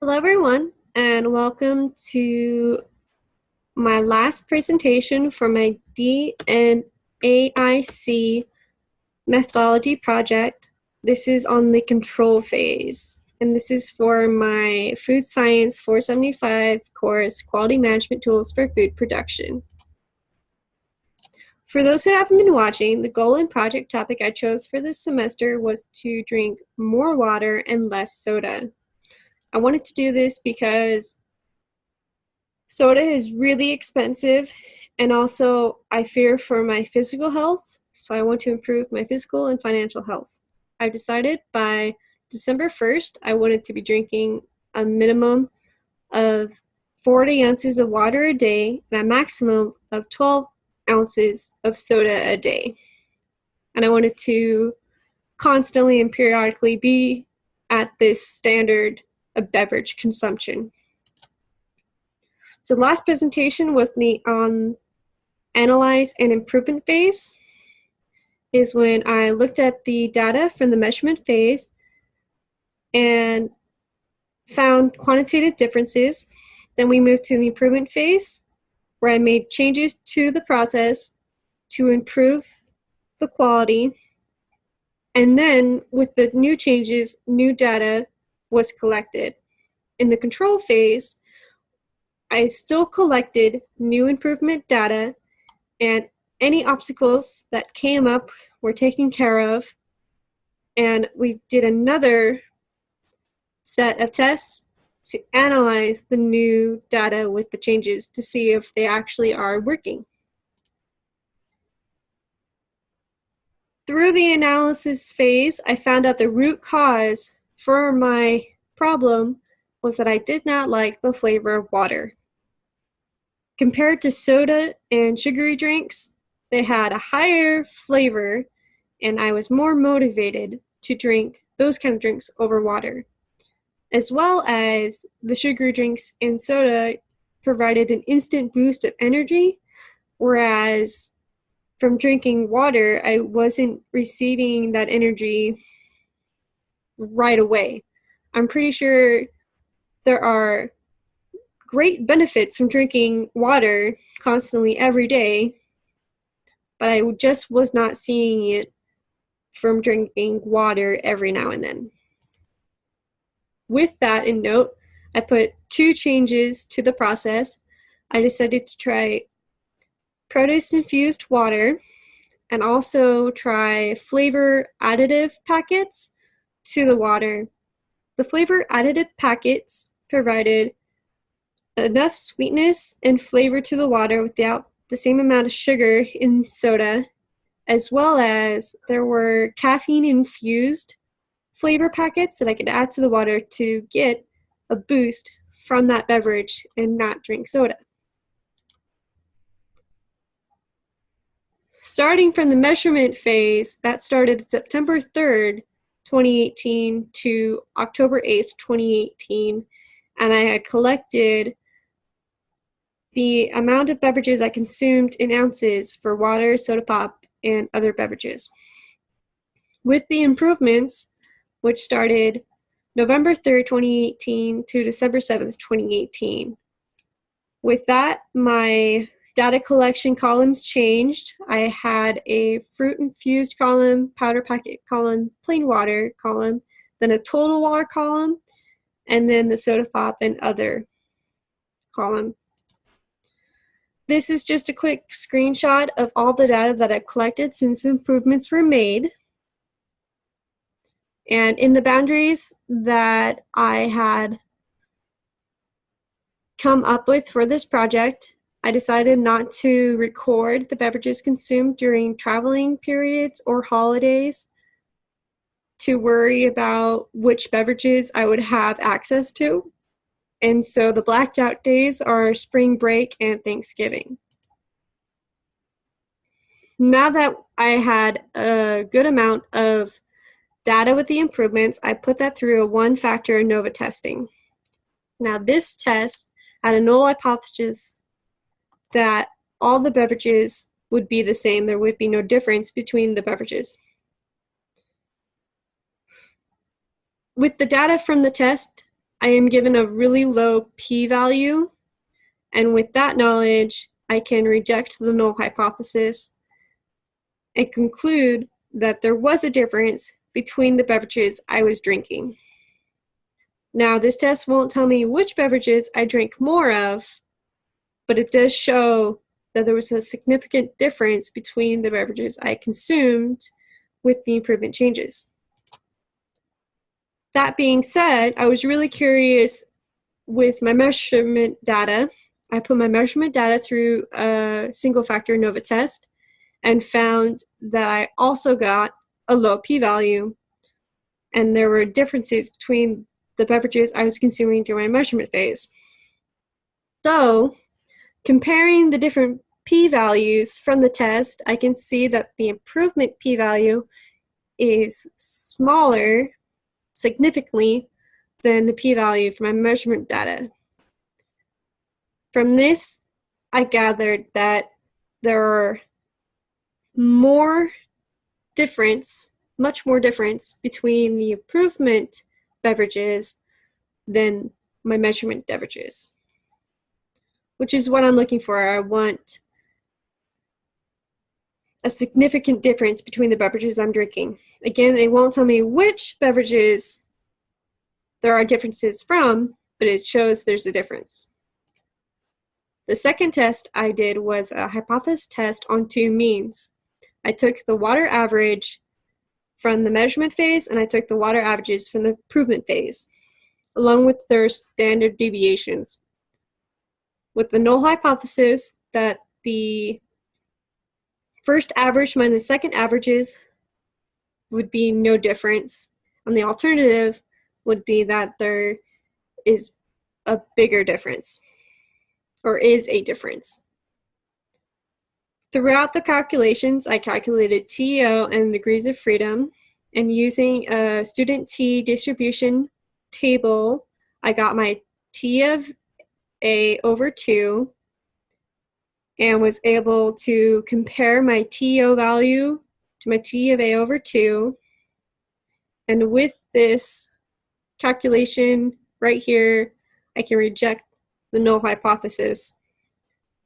Hello, everyone, and welcome to my last presentation for my DNAIC methodology project. This is on the control phase, and this is for my Food Science 475 course, Quality Management Tools for Food Production. For those who haven't been watching, the goal and project topic I chose for this semester was to drink more water and less soda. I wanted to do this because soda is really expensive, and also I fear for my physical health, so I want to improve my physical and financial health. I've decided by December 1st, I wanted to be drinking a minimum of 40 ounces of water a day and a maximum of 12 ounces of soda a day. And I wanted to constantly and periodically be at this standard of beverage consumption. So the last presentation was the analyze and improvement phase, is when I looked at the data from the measurement phase and found quantitative differences. Then we moved to the improvement phase, where I made changes to the process to improve the quality. And then with the new changes, new data was collected. In the control phase, I still collected new improvement data, and any obstacles that came up were taken care of. And we did another set of tests to analyze the new data with the changes to see if they actually are working. Through the analysis phase, I found out the root cause for my problem was that I did not like the flavor of water. Compared to soda and sugary drinks, they had a higher flavor, and I was more motivated to drink those kind of drinks over water. As well as the sugary drinks and soda provided an instant boost of energy, whereas from drinking water, I wasn't receiving that energy right away. I'm pretty sure there are great benefits from drinking water constantly every day, but I just was not seeing it from drinking water every now and then. With that in note, I put two changes to the process. I decided to try produce-infused water and also try flavor additive packets to the water. The flavor additive packets provided enough sweetness and flavor to the water without the same amount of sugar in soda, as well as there were caffeine-infused flavor packets that I could add to the water to get a boost from that beverage and not drink soda. Starting from the measurement phase, that started September 3rd, 2018 to October 8th, 2018, and I had collected the amount of beverages I consumed in ounces for water, soda pop, and other beverages. With the improvements, which started November 3rd, 2018 to December 7th, 2018. With that, my data collection columns changed. I had a fruit-infused column, powder packet column, plain water column, then a total water column, and then the soda pop and other column. This is just a quick screenshot of all the data that I've collected since improvements were made. And in the boundaries that I had come up with for this project, I decided not to record the beverages consumed during traveling periods or holidays to worry about which beverages I would have access to. And so the blacked out days are spring break and Thanksgiving. Now that I had a good amount of data with the improvements, I put that through a one-factor ANOVA testing. Now this test had a null hypothesis that all the beverages would be the same. There would be no difference between the beverages. With the data from the test, I am given a really low p-value, and with that knowledge, I can reject the null hypothesis and conclude that there was a difference between the beverages I was drinking. Now, this test won't tell me which beverages I drank more of, but it does show that there was a significant difference between the beverages I consumed with the improvement changes. That being said, I was really curious with my measurement data. I put my measurement data through a single factor ANOVA test and found that I also got a low p-value, and there were differences between the beverages I was consuming during my measurement phase. So, comparing the different p-values from the test, I can see that the improvement p-value is smaller significantly than the p-value for my measurement data. From this, I gathered that there are much more difference between the improvement beverages than my measurement beverages, which is what I'm looking for. I want a significant difference between the beverages I'm drinking. Again, it won't tell me which beverages there are differences from, but it shows there's a difference. The second test I did was a hypothesis test on two means. I took the water average from the measurement phase, and I took the water averages from the improvement phase, along with their standard deviations, with the null hypothesis that the first average minus second averages would be no difference, and the alternative would be that there is a bigger difference, or is a difference. Throughout the calculations, I calculated TO and degrees of freedom, and using a student T distribution table, I got my T of A over 2 and was able to compare my TO value to my T of A over 2. And with this calculation right here, I can reject the null hypothesis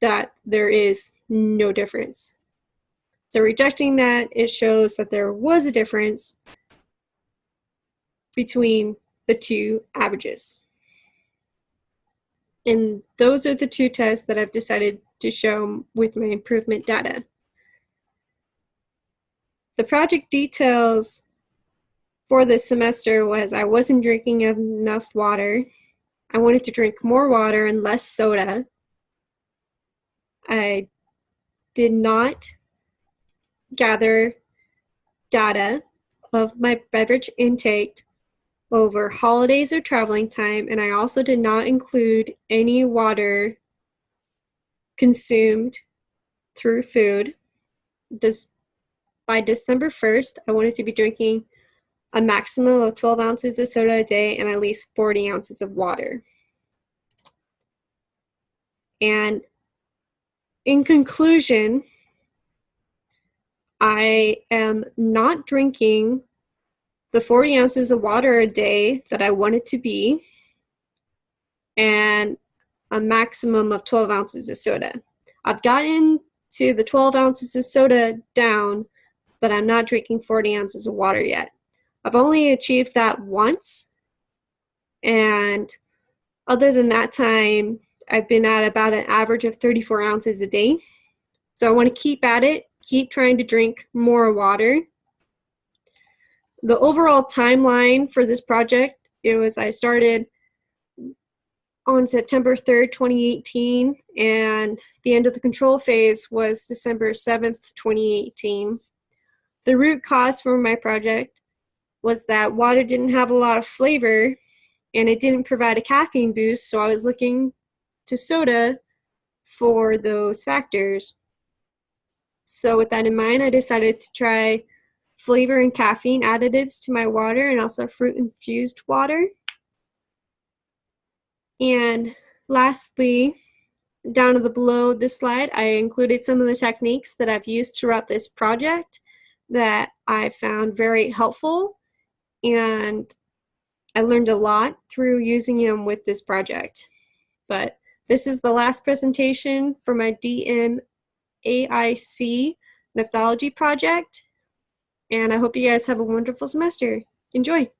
that there is no difference. So rejecting that, it shows that there was a difference between the two averages. And those are the two tests that I've decided to show with my improvement data. The project details for this semester was I wasn't drinking enough water. I wanted to drink more water and less soda. I did not gather data of my beverage intake over holidays or traveling time, and I also did not include any water consumed through food. By December 1st, I wanted to be drinking a maximum of 12 ounces of soda a day and at least 40 ounces of water. And in conclusion, I am not drinking the 40 ounces of water a day that I want it to be, and a maximum of 12 ounces of soda. I've gotten to the 12 ounces of soda down, but I'm not drinking 40 ounces of water yet. I've only achieved that once, and other than that time, I've been at about an average of 34 ounces a day. So I want to keep at it, keep trying to drink more water. The overall timeline for this project, I started on September 3rd, 2018, and the end of the control phase was December 7th, 2018. The root cause for my project was that water didn't have a lot of flavor and it didn't provide a caffeine boost, so I was looking to soda for those factors. So with that in mind, I decided to try flavor and caffeine additives to my water, and also fruit-infused water. And lastly, down to the below this slide, I included some of the techniques that I've used throughout this project that I found very helpful and I learned a lot through using them with this project. But this is the last presentation for my DNAIC mythology project, and I hope you guys have a wonderful semester. Enjoy!